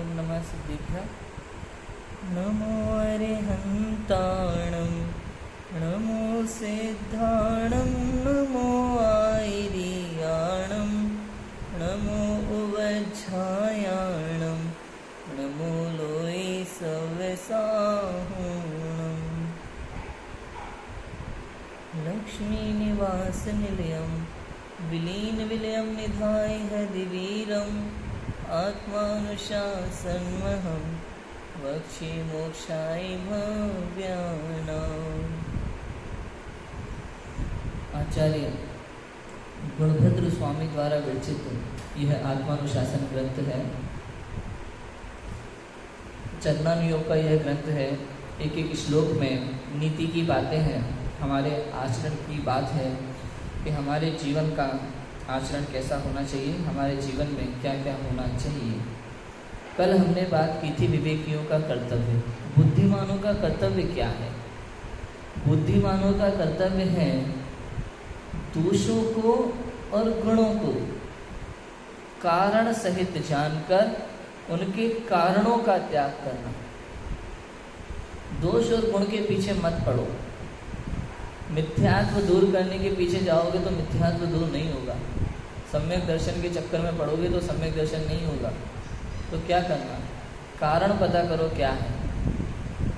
ओम नमः सिद्धेभ्यः। नमो अरिहन्ताणं नमो सिद्धाणं नमो आयर्याणं नमो उवज्झायाणं नमो लोये सव्यसाहूणं लक्ष्मीनिवासनिलयं विलीनविलयं निधाय हृदिवीरम् आत्मानुशासनमहं वक्षे मोक्षाय भव्यानाम्। आचार्य गुणभद्र स्वामी द्वारा विरचित यह आत्मानुशासन ग्रंथ है। चरणानुयोग का यह ग्रंथ है। एक एक श्लोक में नीति की बातें हैं, हमारे आचरण की बात है कि हमारे जीवन का आचरण कैसा होना चाहिए, हमारे जीवन में क्या क्या होना चाहिए। कल हमने बात की थी विवेकियों का कर्तव्य। बुद्धिमानों का कर्तव्य क्या है? बुद्धिमानों का कर्तव्य है दोषों को और गुणों को कारण सहित जानकर उनके कारणों का त्याग करना। दोष और गुण के पीछे मत पड़ो। मिथ्यात्व दूर करने के पीछे जाओगे तो मिथ्यात्व दूर नहीं होगा। सम्यक दर्शन के चक्कर में पड़ोगे तो सम्यक दर्शन नहीं होगा। तो क्या करना? कारण पता करो क्या है।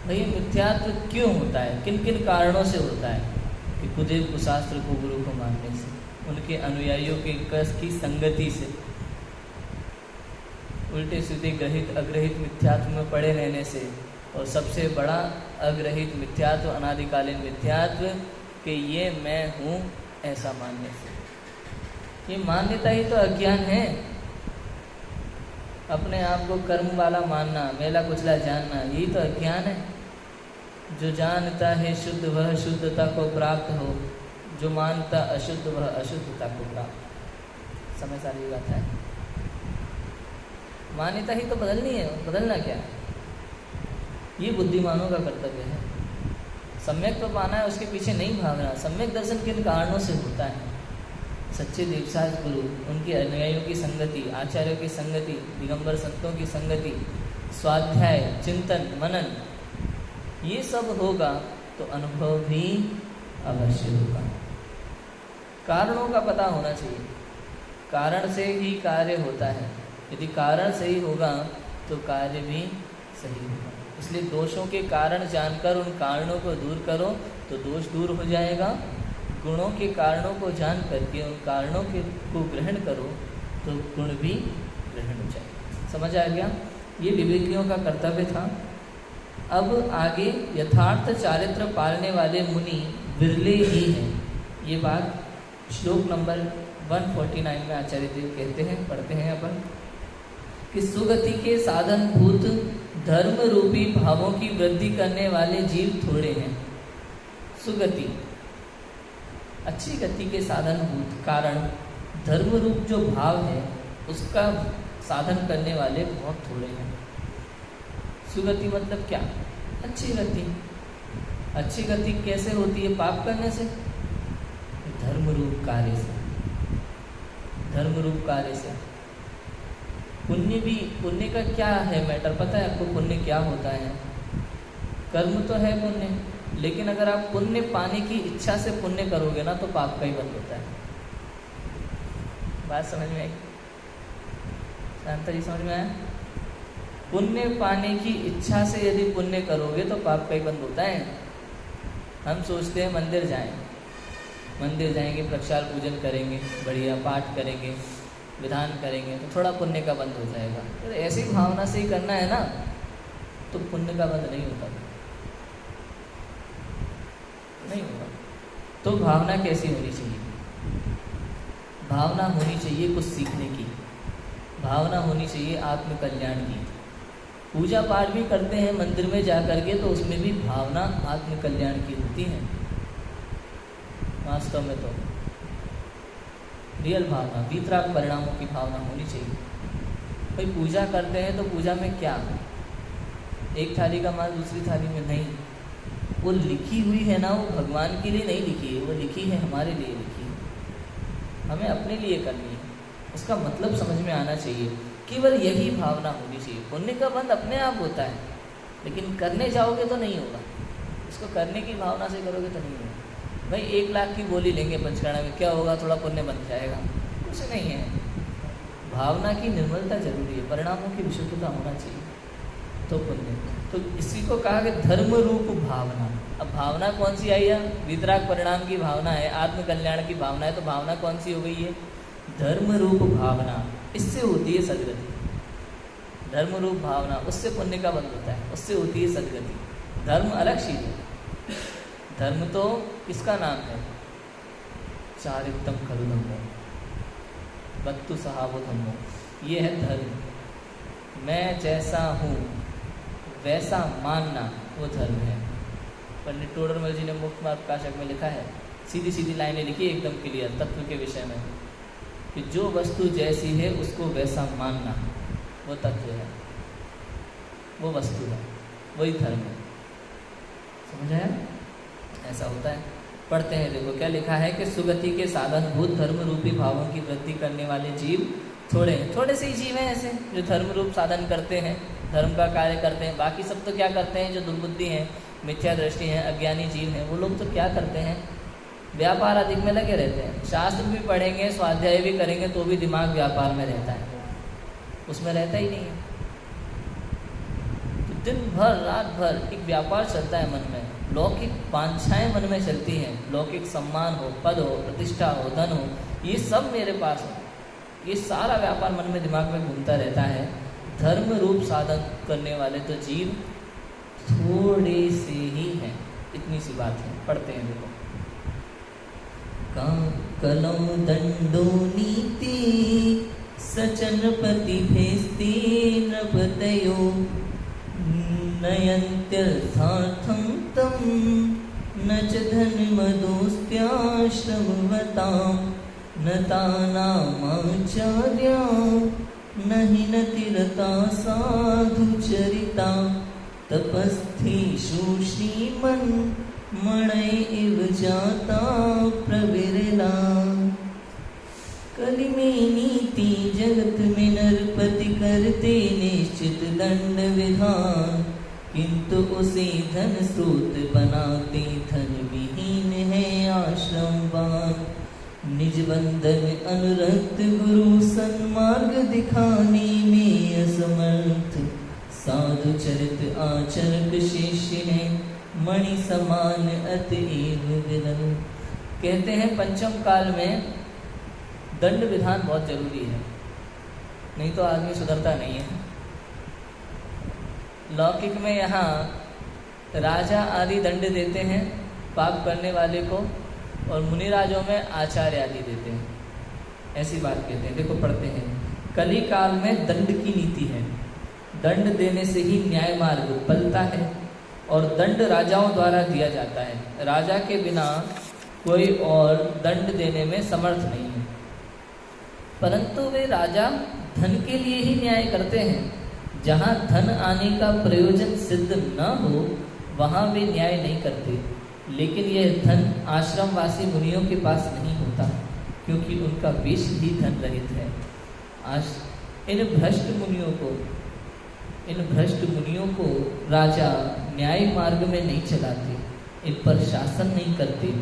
भाई मिथ्यात्व क्यों होता है, किन किन कारणों से होता है? कि कुदेव कुशास्त्र को गुरु को मानने से, उनके अनुयायियों के कस की संगति से, उल्टे सीधे ग्रहित अग्रहित मिथ्यात्व में पड़े रहने से, और सबसे बड़ा अग्रहित मिथ्यात्व अनादिकालीन मिथ्यात्व कि ये मैं हूँ ऐसा मानने से। ये मान्यता ही तो अज्ञान है। अपने आप को कर्म वाला मानना, मेला कुचला जानना, यही तो अज्ञान है। जो जानता है शुद्ध वह शुद्धता को प्राप्त हो, जो मानता अशुद्ध वह अशुद्धता को प्राप्त। समय सारी बात है। मान्यता ही तो बदलनी है, बदलना क्या है? ये बुद्धिमानों का कर्तव्य है। सम्यक तो पाना है, उसके पीछे नहीं भागना। सम्यक दर्शन किन कारणों से होता है? सच्चे देवसाज गुरु, उनके अनुयायियों की संगति, आचार्यों की संगति, दिगंबर संतों की संगति, स्वाध्याय, चिंतन, मनन, ये सब होगा तो अनुभव भी अवश्य होगा। कारणों का पता होना चाहिए। कारण से ही कार्य होता है। यदि कारण सही होगा तो कार्य भी सही होगा। इसलिए दोषों के कारण जानकर उन कारणों को दूर करो तो दोष दूर हो जाएगा। गुणों के कारणों को जान करके उन कारणों के को ग्रहण करो तो गुण भी ग्रहण हो जाएगा। समझ आ गया? ये विवेकियों का कर्तव्य था। अब आगे यथार्थ चारित्र पालने वाले मुनि विरले ही हैं। ये बात श्लोक नंबर 149 में आचार्य देव कहते हैं, पढ़ते हैं अपन कि सुगति के साधन भूत धर्म रूपी भावों की वृद्धि करने वाले जीव थोड़े हैं। सुगति, अच्छी गति के साधन भूत कारण धर्म रूप जो भाव है उसका साधन करने वाले बहुत थोड़े हैं। सुगति मतलब क्या? अच्छी गति। अच्छी गति कैसे होती है? पाप करने से? धर्म रूप कार्य से। धर्म रूप कार्य से। पुण्य भी, पुण्य का क्या है मैटर पता है आपको? पुण्य क्या होता है? कर्म तो है पुण्य, लेकिन अगर आप पुण्य पाने की इच्छा से पुण्य करोगे ना तो पाप का ही बंद होता है। बात समझ में आई? शांता जी समझ में आया? पुण्य पाने की इच्छा से यदि पुण्य करोगे तो पाप का ही बंद होता है। हम सोचते हैं मंदिर जाएं, मंदिर जाएंगे, प्रक्षाल पूजन करेंगे, बढ़िया पाठ करेंगे, विधान करेंगे तो थोड़ा पुण्य का बंद हो जाएगा। तो ऐसी भावना से ही करना है ना तो पुण्य का बंद नहीं होता, नहीं होगा। तो भावना कैसी होनी चाहिए? भावना होनी चाहिए कुछ सीखने की। भावना होनी चाहिए आत्मकल्याण की। पूजा पाठ भी करते हैं मंदिर में जा करके तो उसमें भी भावना आत्मकल्याण की होती है। वास्तव में तो रियल भावना, वितराग परिणामों की भावना होनी चाहिए। भाई पूजा करते हैं तो पूजा में क्या? एक थाली का माल दूसरी थाली में नहीं। वो लिखी हुई है ना, वो भगवान के लिए नहीं लिखी है, वो लिखी है हमारे लिए लिखी है। हमें अपने लिए करनी है। उसका मतलब समझ में आना चाहिए। केवल यही भावना होनी चाहिए। पुण्य का बंध अपने आप होता है, लेकिन करने जाओगे तो नहीं होगा। इसको करने की भावना से करोगे तो नहीं होगा। भाई 1 लाख की बोली लेंगे पंचकर्णा में, क्या होगा? थोड़ा पुण्य बन जाएगा, कुछ नहीं है। भावना की निर्मलता जरूरी है, परिणामों की विशुद्धता होना चाहिए तो पुण्य। तो इसी को कहा कि धर्म रूप भावना। अब भावना कौन सी आई है? वितराग परिणाम की भावना है, आत्मकल्याण की भावना है। तो भावना कौन सी हो गई है? धर्म रूप भावना। इससे होती है सदगति। धर्म रूप भावना, उससे पुण्य का बंध होता है, उससे होती है सदगति। धर्म अलग चीज है। धर्म तो किसका नाम है? चारित्रम खलु धम्मो बत्तु सहावो धम्मो, ये है धर्म। मैं जैसा हूँ वैसा मानना, वो धर्म है। पंडित टोडरमल जी ने मुक्त मार्ग प्रकाशक में लिखा है, सीधी सीधी लाइनें लिखी एकदम क्लियर तत्व के विषय में, कि जो वस्तु जैसी है उसको वैसा मानना, वो तत्व है, वो वस्तु है, वही धर्म है। समझ आया? ऐसा होता है। पढ़ते हैं, देखो क्या लिखा है कि सुगति के साधन भूत धर्म रूपी भावों की वृद्धि करने वाले जीव थोड़े हैं। थोड़े से ही जीव हैं ऐसे जो धर्म रूप साधन करते हैं, धर्म का कार्य करते हैं। बाकी सब तो क्या करते हैं? जो दुर्बुद्धि हैं, मिथ्या दृष्टि हैं, अज्ञानी जीव हैं, वो लोग तो क्या करते हैं? व्यापार अधिक में लगे रहते हैं। शास्त्र भी पढ़ेंगे, स्वाध्याय भी करेंगे, तो भी दिमाग व्यापार में रहता है, उसमें रहता ही नहीं है। तो दिन भर रात भर एक व्यापार चलता है मन में, लौकिक वांछाएं मन में चलती हैं। लौकिक सम्मान हो, पद हो, प्रतिष्ठा हो, धन हो, ये सब मेरे पास हो, ये सारा व्यापार मन में दिमाग में घूमता रहता है। धर्म रूप साधन करने वाले तो जीव थोड़े से ही हैं। इतनी सी बात है। पढ़ते हैं, देखो। कलम दंडो नीति सचन पति भेस्ती नृपतयो नयन्त्यर्थार्थं तम न च धनमदोस्त्याश्रमवतां न तानामाचार्या न हि नतिरता साधुचरिता तपस्थेषु श्रीमन् मणय इव जाता प्रविरला। कलि में नीति जगत में नरपति करते निश्चित दंड विधान, किंतु उसे धन स्रोत बनाते धन विहीन है आश्रमवान। निज बंधन अनुरक्त गुरु सन्मार्ग दिखाने में असमर्थ, साधु चरित आचरक शिष्य है मणि समान अतएव विरल। कहते हैं पंचम काल में दंड विधान बहुत जरूरी है, नहीं तो आदमी सुधरता नहीं है। लौकिक में यहाँ राजा आदि दंड देते हैं पाप करने वाले को, और मुनिराजों में आचार्य आदि देते हैं। ऐसी बात कहते हैं। देखो पढ़ते हैं, कली काल में दंड की नीति है। दंड देने से ही न्याय मार्ग पलता है, और दंड राजाओं द्वारा दिया जाता है। राजा के बिना कोई और दंड देने में समर्थ नहीं है, परंतु वे राजा धन के लिए ही न्याय करते हैं। जहाँ धन आने का प्रयोजन सिद्ध न हो वहाँ वे न्याय नहीं करते। लेकिन यह धन आश्रमवासी मुनियों के पास नहीं होता, क्योंकि उनका वेश ही धन रहित है। इन भ्रष्ट मुनियों को राजा न्याय मार्ग में नहीं चलाते, इन पर शासन नहीं करते।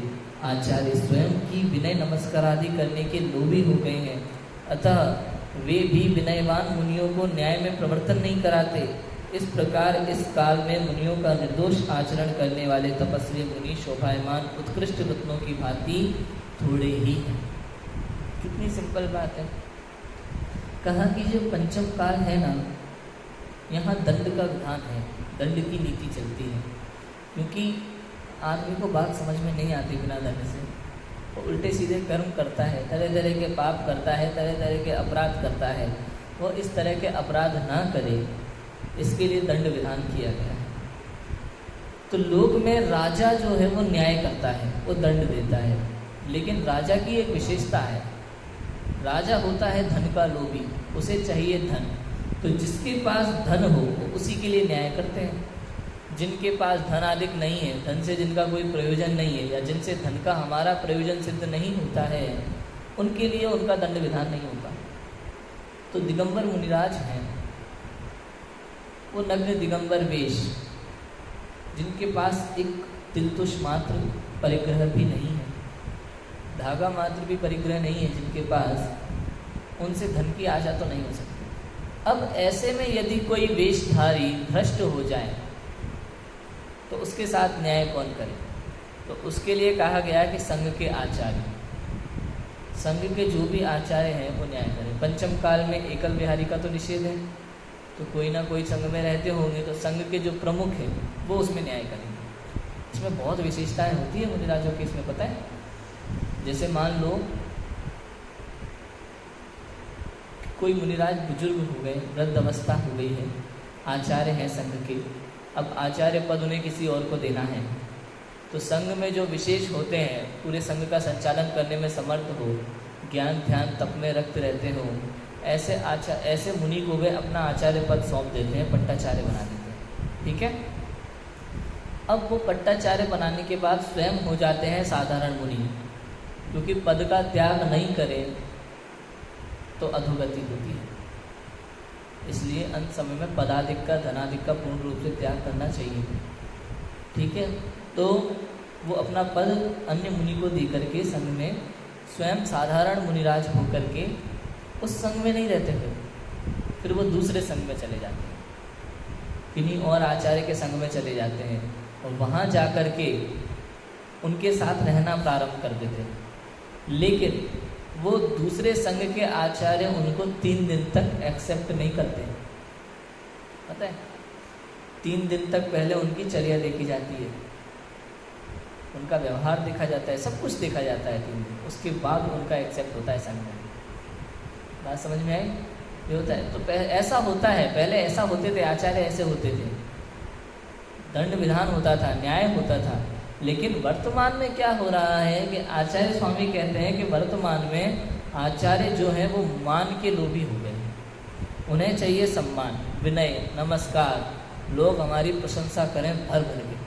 आचार्य स्वयं की विनय नमस्कार आदि करने के लोभी हो गए हैं, अतः वे भी विनयवान मुनियों को न्याय में प्रवर्तन नहीं कराते। इस प्रकार इस काल में मुनियों का निर्दोष आचरण करने वाले तपस्वी मुनि शोभायमान उत्कृष्ट रत्नों की भांति थोड़े ही हैं। कितनी सिंपल बात है। कहा कि जो पंचम काल है ना, यहाँ दंड का विधान है, दंड की नीति चलती है। क्योंकि आदमी को बात समझ में नहीं आती बिना दंड से, वो उल्टे सीधे कर्म करता है, तरह तरह के पाप करता है, तरह तरह के अपराध करता है। वो इस तरह के अपराध ना करे, इसके लिए दंड विधान किया गया है। तो लोक में राजा जो है वो न्याय करता है, वो दंड देता है। लेकिन राजा की एक विशेषता है, राजा होता है धन का लोभी, उसे चाहिए धन। तो जिसके पास धन हो वो उसी के लिए न्याय करते हैं। जिनके पास धन अधिक नहीं है, धन से जिनका कोई प्रयोजन नहीं है, या जिनसे धन का हमारा प्रयोजन सिद्ध नहीं होता है, उनके लिए उनका दंड विधान नहीं होता। तो दिगंबर मुनिराज हैं, वो नग्न दिगंबर वेश, जिनके पास एक तिलतुष मात्र परिग्रह भी नहीं है, धागा मात्र भी परिग्रह नहीं है जिनके पास, उनसे धन की आशा तो नहीं हो सकती। अब ऐसे में यदि कोई वेशधारी भ्रष्ट हो जाए तो उसके साथ न्याय कौन करे? तो उसके लिए कहा गया कि संघ के आचार्य, संघ के जो भी आचार्य हैं वो न्याय करें। पंचम काल में एकल विहारी का तो निषेध है, तो कोई ना कोई संघ में रहते होंगे, तो संघ के जो प्रमुख हैं वो उसमें न्याय करेंगे। इसमें बहुत विशेषताएं होती है मुनिराजों की, इसमें पता है। जैसे मान लो कोई मुनिराज बुजुर्ग हो गए, वृद्ध अवस्था हो गई है, आचार्य हैं संघ के, अब आचार्य पद उन्हें किसी और को देना है, तो संघ में जो विशेष होते हैं, पूरे संघ का संचालन करने में समर्थ हो, ज्ञान ध्यान तप में रक्त रहते हो, ऐसे मुनि को वे अपना आचार्य पद सौंप देते हैं, पट्टाचार्य बना देते हैं। ठीक है। अब वो पट्टाचार्य बनाने के बाद स्वयं हो जाते हैं साधारण मुनि, क्योंकि पद का त्याग नहीं करें तो अधोगति होती है। इसलिए अंत समय में पदाधिक का धनाधिक का पूर्ण रूप से त्याग करना चाहिए। ठीक है। तो वो अपना पद अन्य मुनि को दे करके संघ में स्वयं साधारण मुनिराज होकर के उस संघ में नहीं रहते, फिर वो दूसरे संघ में चले जाते हैं, किन्हीं और आचार्य के संघ में चले जाते हैं और वहाँ जा कर के उनके साथ रहना प्रारंभ कर देते हैं। लेकिन वो दूसरे संघ के आचार्य उनको 3 दिन तक एक्सेप्ट नहीं करते, पता है। 3 दिन तक पहले उनकी चर्या देखी जाती है, उनका व्यवहार देखा जाता है, सब कुछ देखा जाता है 3 दिन, उसके बाद उनका एक्सेप्ट होता है संघ में। बात समझ में आई? ये होता है। तो ऐसा होता है, पहले ऐसा होते थे, आचार्य ऐसे होते थे, दंड विधान होता था, न्याय होता था। लेकिन वर्तमान में क्या हो रहा है कि आचार्य स्वामी कहते हैं कि वर्तमान में आचार्य जो हैं वो मान के लोभी हो गए, उन्हें चाहिए सम्मान, विनय, नमस्कार, लोग हमारी प्रशंसा करें भर भर के,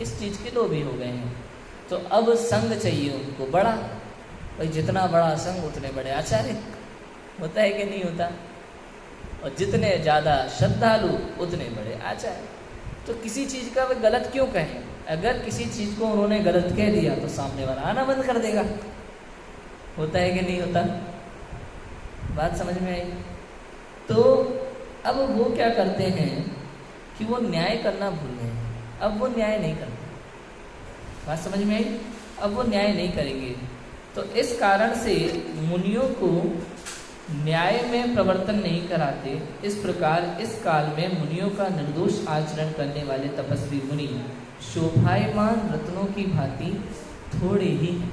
इस चीज़ के लोभी हो गए हैं। तो अब संघ चाहिए उनको बड़ा, भाई जितना बड़ा संघ उतने बड़े आचार्य, होता है कि नहीं होता? और जितने ज़्यादा श्रद्धालु उतने बड़े आचार्य। तो किसी चीज़ का वे गलत क्यों कहें? अगर किसी चीज़ को उन्होंने गलत कह दिया तो सामने वाला आना बंद कर देगा, होता है कि नहीं होता? बात समझ में आई? तो अब वो क्या करते हैं कि वो न्याय करना भूल गए, अब वो न्याय नहीं करते। बात समझ में आई? अब वो न्याय नहीं करेंगे। तो इस कारण से मुनियों को न्याय में प्रवर्तन नहीं कराते। इस प्रकार इस काल में मुनियों का निर्दोष आचरण करने वाले तपस्वी मुनि शोभायमान रत्नों की भांति थोड़े ही हैं।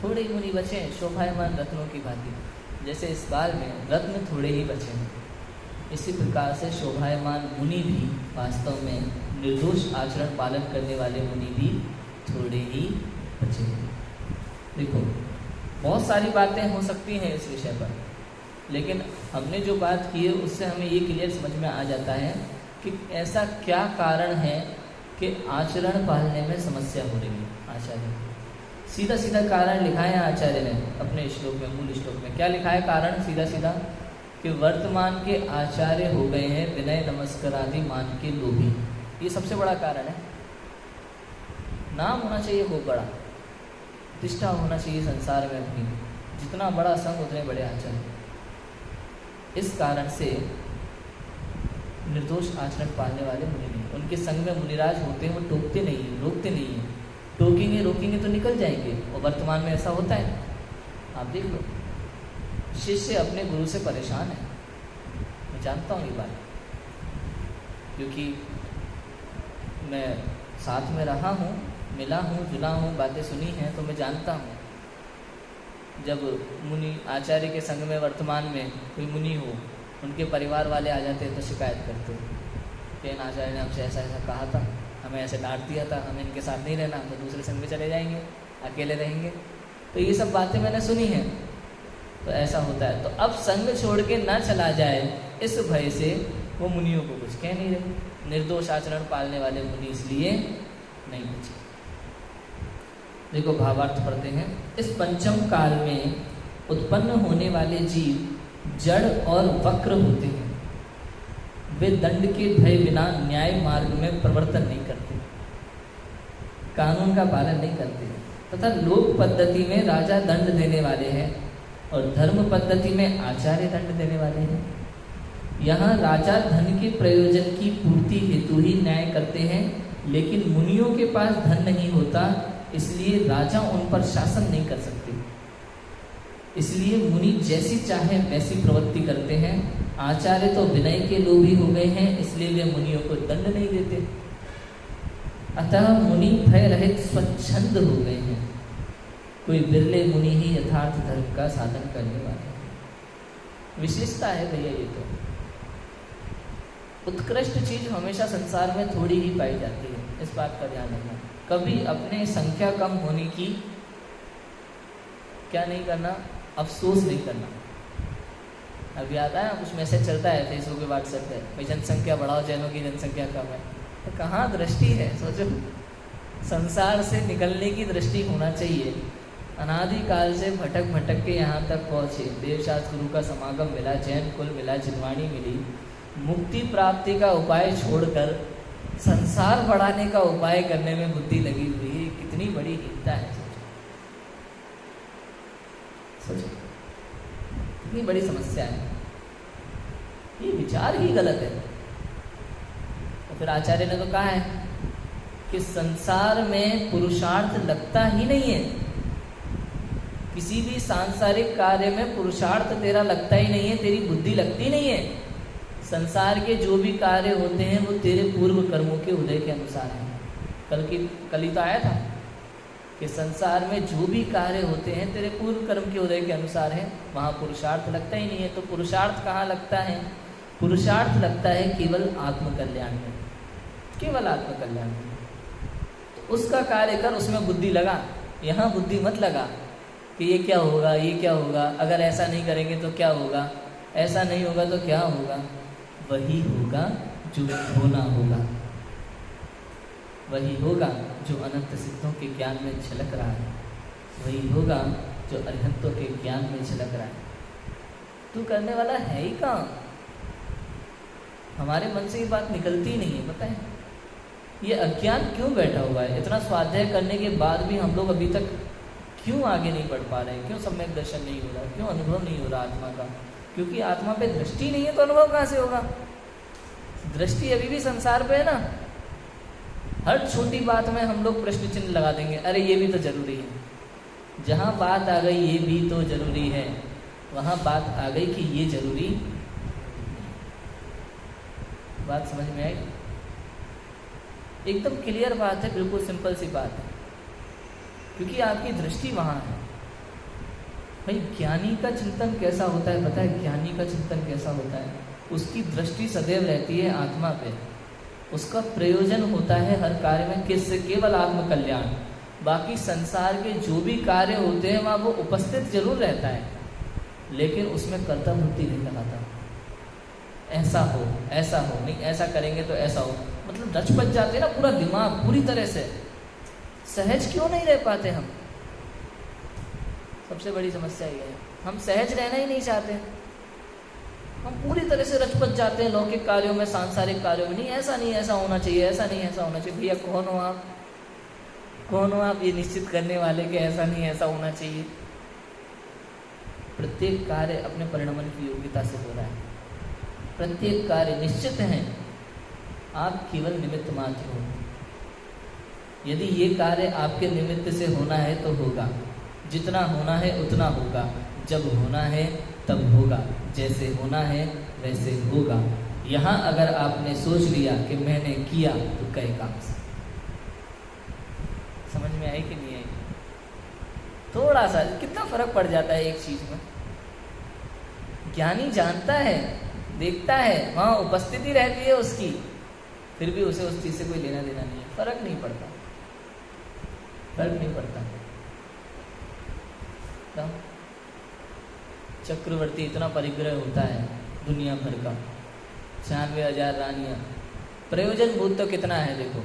थोड़े ही मुनि बचे हैं शोभायमान रत्नों की भांति, जैसे इस काल में रत्न थोड़े ही बचे हैं, इसी प्रकार से शोभायमान मुनि भी वास्तव में निर्दोष आचरण पालन करने वाले मुनि भी थोड़े ही बचे हैं। देखो, बहुत सारी बातें हो सकती हैं इस विषय पर, लेकिन हमने जो बात की है उससे हमें ये क्लियर समझ में आ जाता है कि ऐसा क्या कारण है कि आचरण पालने में समस्या हो रही है। आचार्य सीधा सीधा कारण लिखा है आचार्य ने अपने श्लोक में, मूल श्लोक में क्या लिखा है कारण? सीधा सीधा कि वर्तमान के आचार्य हो गए हैं विनय नमस्कार आदि मान के लोभी। ये सबसे बड़ा कारण है। नाम होना चाहिए खूब बड़ा, प्रतिष्ठा होना चाहिए संसार में अपनी, जितना बड़ा संघ उतने बड़े आचार्य। इस कारण से निर्दोष आचरण पालने वाले मुनि नहीं, उनके संग में मुनिराज होते हैं वो टोकते नहीं हैं, रोकते नहीं हैं। टोकेंगे रोकेंगे तो निकल जाएंगे, और वर्तमान में ऐसा होता है। आप देख लो, शिष्य अपने गुरु से परेशान है, मैं जानता हूँ ये बात, क्योंकि मैं साथ में रहा हूँ, मिला हूँ, जुला हूँ, बातें सुनी हैं, तो मैं जानता हूँ। जब मुनि आचार्य के संग में वर्तमान में कोई मुनि हो, उनके परिवार वाले आ जाते हैं तो शिकायत करते कि इन आचार्य ने हमसे ऐसा ऐसा कहा था, हमें ऐसे डांट दिया था, हमें इनके साथ नहीं रहना, हम तो दूसरे संग में चले जाएंगे, अकेले रहेंगे। तो ये सब बातें मैंने सुनी हैं, तो ऐसा होता है। तो अब संग छोड़ के ना चला जाए इस भय से वो मुनियों को कुछ कह नहीं रहे। निर्दोष आचरण पालने वाले मुनि इसलिए नहीं बचे। देखो भावार्थ पढ़ते हैं। इस पंचम काल में उत्पन्न होने वाले जीव जड़ और वक्र होते हैं। वे दंड के भय बिना न्याय मार्ग में प्रवर्तन नहीं करते, कानून का पालन नहीं करते, तथा लोक पद्धति में राजा दंड देने वाले हैं और धर्म पद्धति में आचार्य दंड देने वाले हैं। यहाँ राजा धन के प्रयोजन की पूर्ति हेतु ही न्याय करते हैं, लेकिन मुनियों के पास धन नहीं होता, इसलिए राजा उन पर शासन नहीं कर सकते। इसलिए मुनि जैसी चाहे वैसी प्रवृत्ति करते हैं। आचार्य तो विनय के लोभी हो गए हैं, इसलिए वे मुनियों को दंड नहीं देते। अतः मुनि भय रहित स्वच्छंद हो गए हैं। कोई बिरले मुनि ही यथार्थ धर्म का साधन करने वाले हैं। विशेषता है भैया ये तो। उत्कृष्ट चीज हमेशा संसार में थोड़ी ही पाई जाती है, इस बात का ध्यान रखना। कभी अपने संख्या कम होने की क्या नहीं करना, अफसोस नहीं करना। अभी आता है कुछ मैसेज चलता है फेसबुक पे, व्हाट्सएप पे, भाई जनसंख्या बढ़ाओ, जैनों की जनसंख्या कम है। तो कहाँ दृष्टि है? सोचो, संसार से निकलने की दृष्टि होना चाहिए। अनादि काल से भटक भटक के यहाँ तक पहुँचे, देवशास्त्र गुरु का समागम मिला, जैन कुल मिला, जिनवाणी मिली, मुक्ति प्राप्ति का उपाय छोड़कर संसार बढ़ाने का उपाय करने में बुद्धि लगी हुई है। कितनी बड़ी हीनता है, सोचो कितनी बड़ी समस्या है। ये विचार ही गलत है। तो फिर आचार्य ने तो कहा है कि संसार में पुरुषार्थ लगता ही नहीं है। किसी भी सांसारिक कार्य में पुरुषार्थ तेरा लगता ही नहीं है, तेरी बुद्धि लगती नहीं है। संसार के जो भी कार्य होते हैं वो तेरे पूर्व कर्मों के उदय के अनुसार हैं। कल ही तो आया था कि संसार में जो भी कार्य होते हैं तेरे पूर्व कर्म के उदय के अनुसार है, वहाँ पुरुषार्थ लगता ही नहीं है। तो पुरुषार्थ कहाँ लगता है? पुरुषार्थ लगता है केवल आत्मकल्याण में, केवल आत्मकल्याण में। तो उसका कार्य कर, उसमें बुद्धि लगा। यहाँ बुद्धि मत लगा कि ये क्या होगा, ये क्या होगा, अगर ऐसा नहीं करेंगे तो क्या होगा, ऐसा नहीं होगा तो क्या होगा। वही होगा जो होना होगा, वही होगा जो अनंत सिद्धों के ज्ञान में झलक रहा है, वही होगा जो अरिहंतों के ज्ञान में झलक रहा है। तू करने वाला है ही कहाँ? हमारे मन से ये बात निकलती ही नहीं है, पता है। ये अज्ञान क्यों बैठा हुआ है? इतना स्वाध्याय करने के बाद भी हम लोग अभी तक क्यों आगे नहीं बढ़ पा रहे हैं? क्यों सम्यक दर्शन नहीं हो रहा? क्यों अनुभव नहीं हो रहा आत्मा का? क्योंकि आत्मा पे दृष्टि नहीं है, तो अनुभव कहाँ से होगा? दृष्टि अभी भी संसार पे है ना। हर छोटी बात में हम लोग प्रश्न चिन्ह लगा देंगे, अरे ये भी तो जरूरी है। जहाँ बात आ गई ये भी तो जरूरी है, वहाँ बात आ गई कि ये जरूरी। बात समझ में आई? एकदम क्लियर बात है, बिल्कुल सिंपल सी बात है, क्योंकि आपकी दृष्टि वहाँ है। भाई ज्ञानी का चिंतन कैसा होता है पता है? ज्ञानी का चिंतन कैसा होता है? उसकी दृष्टि सदैव रहती है आत्मा पे। उसका प्रयोजन होता है हर कार्य में किससे? केवल आत्मकल्याण। बाकी संसार के जो भी कार्य होते हैं वहाँ वो उपस्थित जरूर रहता है, लेकिन उसमें कर्तव्य बुद्धि नहीं लगाता। ऐसा हो, ऐसा हो, नहीं ऐसा करेंगे तो ऐसा हो, मतलब रच बच जाते हैं ना पूरा दिमाग, पूरी तरह से। सहज क्यों नहीं रह पाते हम? सबसे बड़ी समस्या ये है, हम सहज रहना ही नहीं चाहते। हम पूरी तरह से रचपच जाते हैं लौकिक कार्यों में, सांसारिक कार्यों में। नहीं ऐसा नहीं, ऐसा होना चाहिए, ऐसा नहीं, ऐसा होना चाहिए। भैया कौन हो आप? कौन हो आप ये निश्चित करने वाले कि ऐसा नहीं, ऐसा होना चाहिए? प्रत्येक कार्य अपने परिणमन की योग्यता से हो रहा है। प्रत्येक कार्य निश्चित है, आप केवल निमित्त मात्र हो। यदि ये कार्य आपके निमित्त से होना है तो होगा, जितना होना है उतना होगा, जब होना है तब होगा, जैसे होना है वैसे होगा। यहाँ अगर आपने सोच लिया कि मैंने किया तो कई काम से। समझ में आई कि नहीं आई? थोड़ा सा कितना फर्क पड़ जाता है एक चीज में। ज्ञानी जानता है, देखता है, वहाँ उपस्थिति रहती है उसकी, फिर भी उसे उस चीज से कोई लेना देना नहीं है, फर्क नहीं पड़ता, फर्क नहीं पड़ता। चक्रवर्ती इतना परिग्रह होता है दुनिया भर का, 96,000 रानियाँ। प्रयोजन भूत तो कितना है देखो,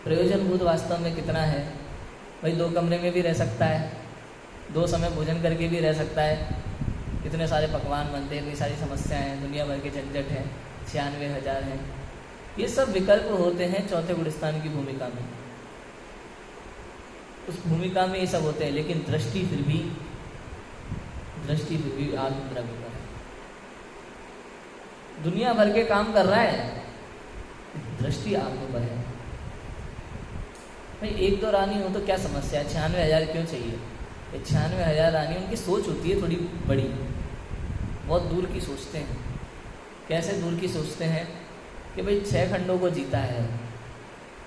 प्रयोजन भूत वास्तव में कितना है? भाई 2 कमरे में भी रह सकता है, 2 समय भोजन करके भी रह सकता है, इतने सारे पकवान बनते हैं, इतनी सारी समस्याएं हैं, दुनिया भर के झंझट हैं, 96,000 हैं। ये सब विकल्प होते हैं चौथे गुलिस्तान की भूमिका में। उस भूमिका में ये सब होते हैं, लेकिन दृष्टि फिर भी आत्मद्रव्य पर है। दुनिया भर के काम कर रहा है, दृष्टि आत्म पर है। भाई 1-2 रानी हो तो क्या समस्या है, 96,000 क्यों चाहिए? 96,000 रानी, उनकी सोच होती है थोड़ी बड़ी, बहुत दूर की सोचते हैं। कैसे दूर की सोचते हैं कि भाई 6 खंडों को जीता है,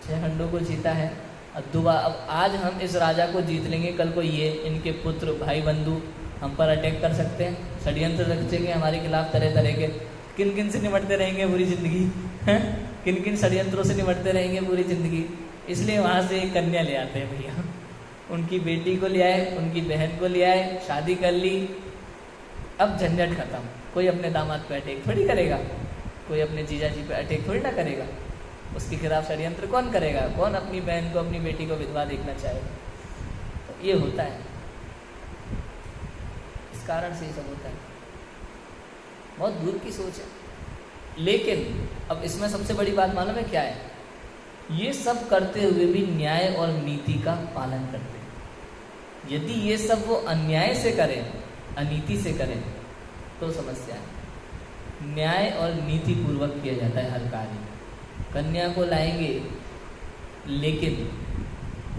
6 खंडों को जीता है, अब आज हम इस राजा को जीत लेंगे, कल को ये इनके पुत्र भाई बंधु हम पर अटैक कर सकते हैं, षड्यंत्र रचेंगे हमारे खिलाफ तरह तरह के। किन किन से निपटते रहेंगे पूरी ज़िंदगी, हैं? किन किन षड्यंत्रों से निपटते रहेंगे पूरी ज़िंदगी। इसलिए वहाँ से एक कन्या ले आते हैं भैया, उनकी बेटी को ले आए, उनकी बहन को ले आए, शादी कर ली, अब झंझट खत्म। कोई अपने दामाद पे अटैक थोड़ी करेगा, कोई अपने जीजा जी पे अटैक थोड़ी ना करेगा। उसके खिलाफ षड्यंत्र कौन करेगा? कौन अपनी बहन को, अपनी बेटी को विधवा देखना चाहेगा? तो ये होता है, इस कारण से ये सब होता है। बहुत दूर की सोच है। लेकिन अब इसमें सबसे बड़ी बात मालूम है क्या है? ये सब करते हुए भी न्याय और नीति का पालन करते हैं। यदि ये सब वो अन्याय से करें, अनीति से करें, तो समस्या है। न्याय और नीति पूर्वक किया जाता है हर कार्य। कन्या को लाएंगे, लेकिन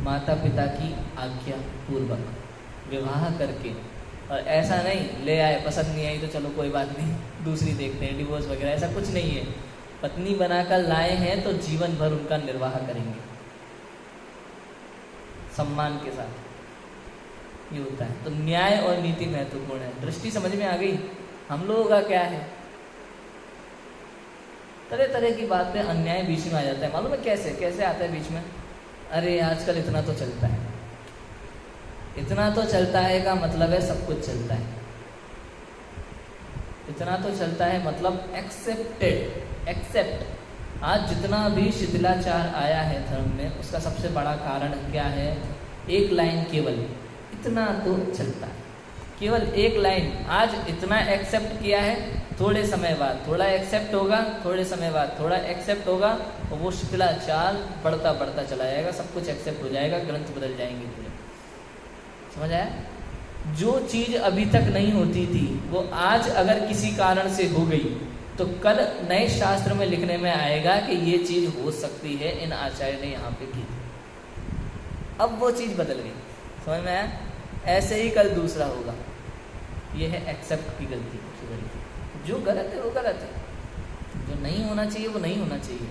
माता पिता की आज्ञा पूर्वक विवाह करके, और ऐसा नहीं ले आए, पसंद नहीं आई तो चलो कोई बात नहीं दूसरी देखते हैं, डिवोर्स वगैरह ऐसा कुछ नहीं है। पत्नी बनाकर लाए हैं तो जीवन भर उनका निर्वाह करेंगे सम्मान के साथ, ये होता है। तो न्याय और नीति महत्वपूर्ण है। दृष्टि समझ में आ गई? हम लोगों का क्या है, तरह तरह की बातें, अन्याय बीच में आ जाता है। मालूम है कैसे कैसे आता है बीच में? अरे आजकल इतना तो चलता है, इतना तो चलता है का मतलब है सब कुछ चलता है। इतना तो चलता है मतलब एक्सेप्ट। आज जितना भी शिथिलाचार आया है धर्म में, उसका सबसे बड़ा कारण क्या है? एक लाइन, केवल इतना तो चलता है, केवल एक लाइन। आज इतना एक्सेप्ट किया है, थोड़े समय बाद थोड़ा एक्सेप्ट होगा, थोड़े समय बाद थोड़ा एक्सेप्ट होगा, और वो शिथिलाचार बढ़ता बढ़ता चला जाएगा, सब कुछ एक्सेप्ट हो जाएगा, ग्रंथ बदल जाएंगे पूरे। समझ आया? जो चीज़ अभी तक नहीं होती थी वो आज अगर किसी कारण से हो गई, तो कल नए शास्त्र में लिखने में आएगा कि ये चीज़ हो सकती है, इन आचार्य ने यहाँ पे की। अब वो चीज़ बदल गई, समझ में आया? ऐसे ही कल दूसरा होगा। ये है एक्सेप्ट की गलती, जो गलत है वो गलत है, जो नहीं होना चाहिए वो नहीं होना चाहिए।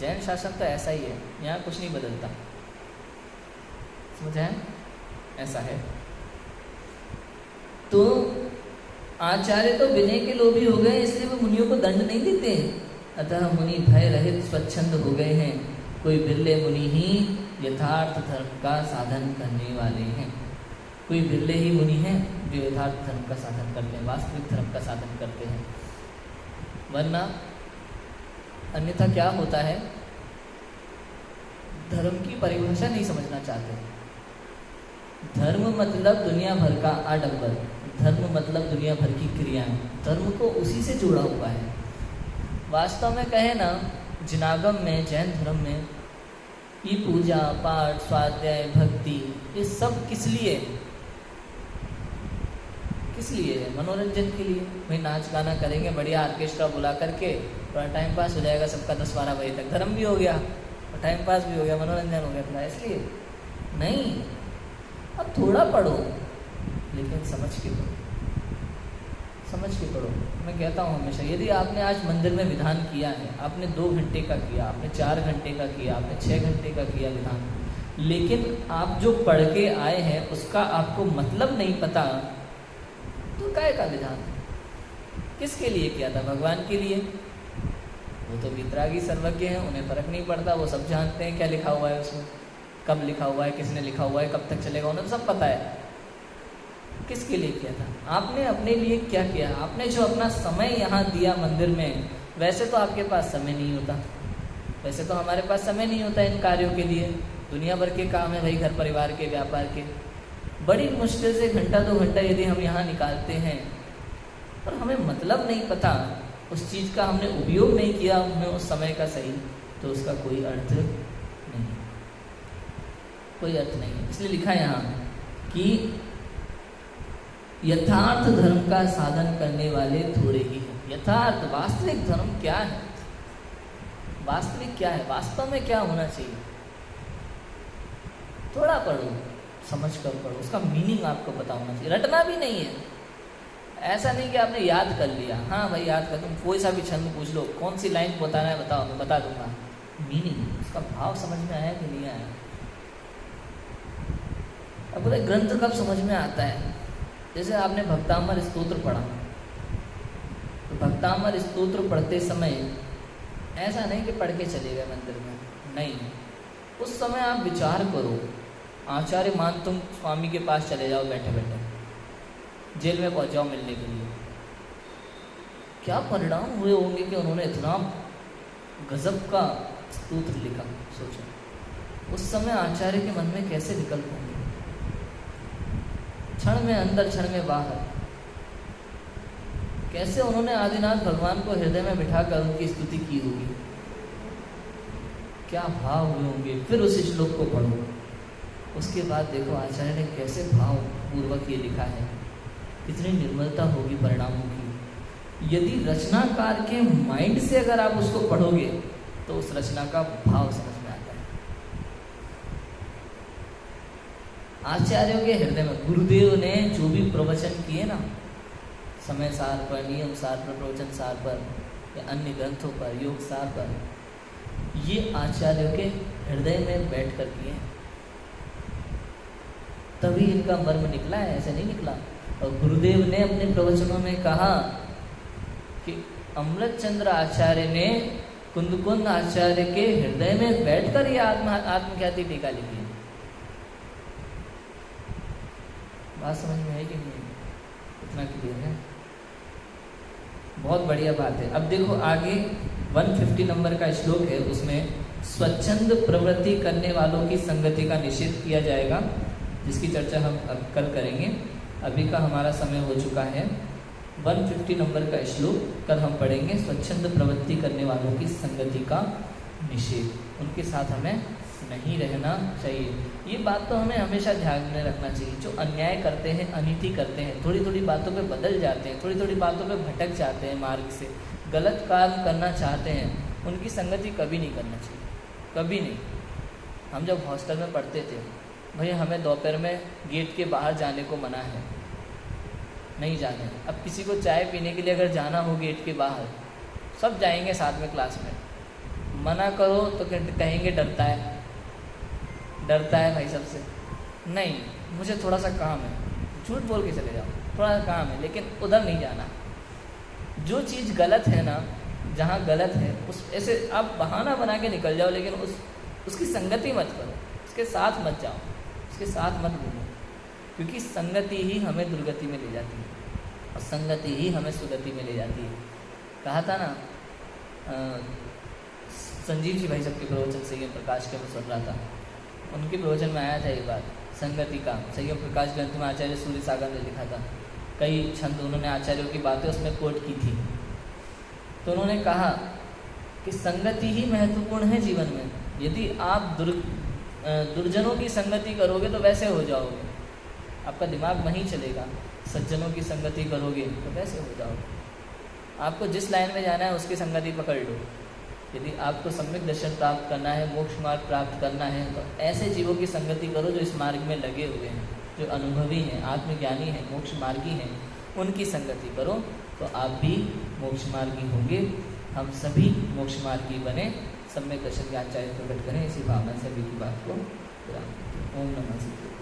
जैन शासन तो ऐसा ही है, यहाँ कुछ नहीं बदलता। समझ आया? ऐसा है। तो आचार्य तो विनय के लोभी हो गए, इसलिए वो मुनियों को दंड नहीं देते। अतः मुनि भय रहित स्वच्छंद हो गए हैं। कोई बिरले मुनि ही यथार्थ धर्म का साधन करने वाले हैं। कोई बिरले ही मुनि हैं जो यथार्थ धर्म का साधन करते हैं, वास्तविक धर्म का साधन करते हैं। वरना अन्यथा क्या होता है, धर्म की परिभाषा नहीं समझना चाहते। धर्म मतलब दुनिया भर का आडंबर, धर्म मतलब दुनिया भर की क्रियाएं, धर्म को उसी से जुड़ा हुआ है। वास्तव में कहे ना, जिनागम में, जैन धर्म में ये पूजा पाठ, स्वाध्याय, भक्ति, ये सब किस लिए है? किस लिए है? मनोरंजन के लिए। भाई नाच गाना करेंगे, बढ़िया ऑर्केस्ट्रा बुला करके, थोड़ा टाइम पास हो जाएगा सबका, 10-12 बजे तक धर्म भी हो गया और टाइम पास भी हो गया, मनोरंजन हो गया थोड़ा, इसलिए नहीं। अब थोड़ा पढ़ो, लेकिन समझ के पढ़ो, समझ के पढ़ो। मैं कहता हूँ हमेशा, यदि आपने आज मंदिर में विधान किया है, आपने 2 घंटे का किया, आपने 4 घंटे का किया, आपने 6 घंटे का किया विधान, लेकिन आप जो पढ़ के आए हैं उसका आपको मतलब नहीं पता, तो काय का विधान? किसके लिए किया था? भगवान के लिए। वो तो वितरागी सर्वज्ञ हैं, उन्हें फर्क नहीं पड़ता, वो सब जानते हैं क्या लिखा हुआ है उसमें, कब लिखा हुआ है, किसने लिखा हुआ है, कब तक चलेगा, उन्हें तो सब पता है। किसके लिए किया था? आपने अपने लिए क्या किया? आपने जो अपना समय यहाँ दिया मंदिर में, वैसे तो आपके पास समय नहीं होता, वैसे तो हमारे पास समय नहीं होता इन कार्यों के लिए। दुनिया भर के काम है भाई, घर परिवार के, व्यापार के। बड़ी मुश्किल से 1-2 घंटा यदि हम यहाँ निकालते हैं, पर हमें मतलब नहीं पता, उस चीज़ का हमने उपयोग नहीं किया हमने उस समय का सही, तो उसका कोई अर्थ नहीं, कोई अर्थ नहीं है। इसलिए लिखा यहाँ कि यथार्थ धर्म का साधन करने वाले थोड़े ही हैं। यथार्थ वास्तविक धर्म क्या है, वास्तविक क्या है, वास्तव में क्या होना चाहिए, थोड़ा पढ़ो, समझ कर पढ़ो, उसका मीनिंग आपको पता होना चाहिए। रटना भी नहीं है, ऐसा नहीं कि आपने याद कर लिया, हाँ भाई याद कर, तुम कोई सा भी छंद पूछ लो, कौन सी लाइन बताना है बताओ, मैं बता दूंगा। मीनिंग, उसका भाव समझ में आया कि नहीं आया। अब बोले ग्रंथ कब समझ में आता है, जैसे आपने भक्तामर स्तोत्र पढ़ा, तो भक्तामर स्तोत्र पढ़ते समय ऐसा नहीं कि पढ़ के चले गए मंदिर में, नहीं, उस समय आप विचार करो। आचार्य मान तुम स्वामी के पास चले जाओ बैठे बैठे, जेल में पहुंच जाओ मिलने के लिए, क्या परिणाम हुए होंगे कि उन्होंने इतना गजब का स्तोत्र लिखा। सोचो उस समय आचार्य के मन में कैसे विकल्प होंगे, क्षण में अंदर क्षण में बाहर, कैसे उन्होंने आदिनाथ भगवान को हृदय में बिठाकर उनकी स्तुति की होगी, क्या भाव हुए होंगे। फिर उस श्लोक को पढ़ो, उसके बाद देखो आचार्य ने कैसे भाव पूर्वक ये लिखा है, कितनी निर्मलता होगी परिणामों की। यदि रचनाकार के माइंड से अगर आप उसको पढ़ोगे तो उस रचना का भाव समझ में आता है। आचार्यों के हृदय में गुरुदेव ने जो भी प्रवचन किए ना, समय सार पर, नियम सार पर, प्रवचन सार पर या अन्य ग्रंथों पर, योग सार पर, ये आचार्यों के हृदय में बैठ कर किए, तभी इनका मर्म निकला है, ऐसे नहीं निकला। और गुरुदेव ने अपने प्रवचनों में कहा कि अमृतचंद्र आचार्य ने कुंदकुंद आचार्य के हृदय में बैठकर ये आत्मख्याति टीका लिखी है। बात समझ में है कि नहीं, इतना क्लियर है, बहुत बढ़िया बात है। अब देखो आगे 150 नंबर का श्लोक है, उसमें स्वच्छंद प्रवृत्ति करने वालों की संगति का निषेध किया जाएगा, जिसकी चर्चा हम अब कल करेंगे। अभी का हमारा समय हो चुका है। 150 नंबर का श्लोक कल हम पढ़ेंगे, स्वच्छंद प्रवृत्ति करने वालों की संगति का निषेध, उनके साथ हमें नहीं रहना चाहिए। ये बात तो हमें हमेशा ध्यान में रखना चाहिए। जो अन्याय करते हैं, अनीति करते हैं, थोड़ी थोड़ी बातों पे बदल जाते हैं, थोड़ी थोड़ी बातों पे भटक जाते हैं मार्ग से, गलत काम करना चाहते हैं, उनकी संगति कभी नहीं करना चाहिए, कभी नहीं। हम जब हॉस्टल में पढ़ते थे, भैया हमें दोपहर में गेट के बाहर जाने को मना है, नहीं जाने। अब किसी को चाय पीने के लिए अगर जाना हो गेट के बाहर, सब जाएंगे साथ में क्लास में, मना करो तो कहेंगे डरता है, डरता है भाई सबसे। नहीं, मुझे थोड़ा सा काम है, झूठ बोल के चले जाओ, थोड़ा सा काम है, लेकिन उधर नहीं जाना। जो चीज़ गलत है ना, जहाँ गलत है उस ऐसे आप बहाना बना के निकल जाओ, लेकिन उसकी संगति मत करो, उसके साथ मत जाओ, उसके साथ मत घूमो, क्योंकि संगति ही हमें दुर्गति में ले जाती है और संगति ही हमें सुगति में ले जाती है। कहा था ना, संजीव जी भाई सबके प्रवचन संयम प्रकाश के मैं सुन रहा था, उनके प्रवचन में आया था ये बात, संगति का। संयम प्रकाश ग्रंथ में आचार्य सूर्य सागर ने लिखा था, कई छंद उन्होंने आचार्यों की बातें उसमें कोट की थी। तो उन्होंने कहा कि संगति ही महत्वपूर्ण है जीवन में। यदि आप दुर्जनों की संगति करोगे तो वैसे हो जाओगे, आपका दिमाग वहीं चलेगा। सज्जनों की संगति करोगे तो वैसे हो जाओगे। आपको जिस लाइन में जाना है उसकी संगति पकड़ लो। यदि आपको सम्यक दर्शन प्राप्त करना है, मोक्ष मार्ग प्राप्त करना है, तो ऐसे जीवों की संगति करो जो इस मार्ग में लगे हुए हैं, जो अनुभवी हैं, आत्मज्ञानी हैं, मोक्ष मार्गी हैं, उनकी संगति करो तो आप भी मोक्ष मार्गी होंगे। हम सभी मोक्ष मार्गी बने, सम्यक दर्शन ज्ञान चाहे प्रकट करें, इसी भावना से अभी की बात को विराम देते हैं। ओम नमः शिवाय।